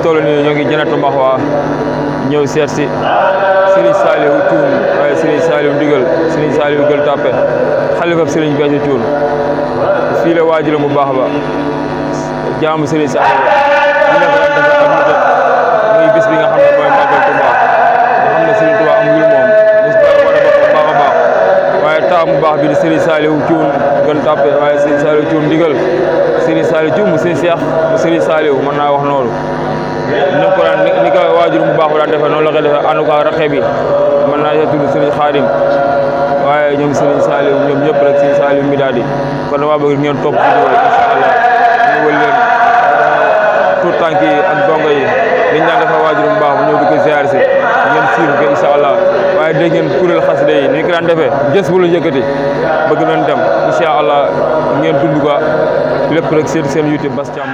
toll nii ñoo ngi Jannatul Mahwa ñëw seet si Serigne Saliou Thioune waaye Serigne Saliou Ndigal Serigne Saliou Gueule Tapée xalifa Serigne Béthio Thioune fii la waajuram bu baax ba jaamu Serigne Saliou ñu nekk daan def ak mu jot muy bis bi nga xam ne mooy Màggal Touba nga xam ne Serigne Touba amul moom bis ba wane boppam baax a baax waaye taam bu baax bi di Serigne Saliou Thioune Gueule Tapée waaye Serigne Saliou Thioune Ndigal Serigne Saliou Thioune mu Serigne Cheikh mu Serigne Saliou mën naa wax noonu ni ko waajur bu baax daan defee noonu la ko defee ànd ko raxe bi mën naa tudd Serigne Khadim waaye ñoom Serigne Saliou ñoom ñëpp rek Serigne Saliou mi daal di kon dama bëgg ngeen topp ci loolu incha allah ñu wël leen tout tànk yi ak dongo yi liñ daan defee waajur bu baax bu ñëw di ko ziar si ngeen suivre ko incha allah waaye dégg ngeen kuréel xasida yi ni ko daan defee gës bu la yëkkati bëgg nañ dem incha allah ngeen dund ko lépp rek seen YouTube Bass Thiam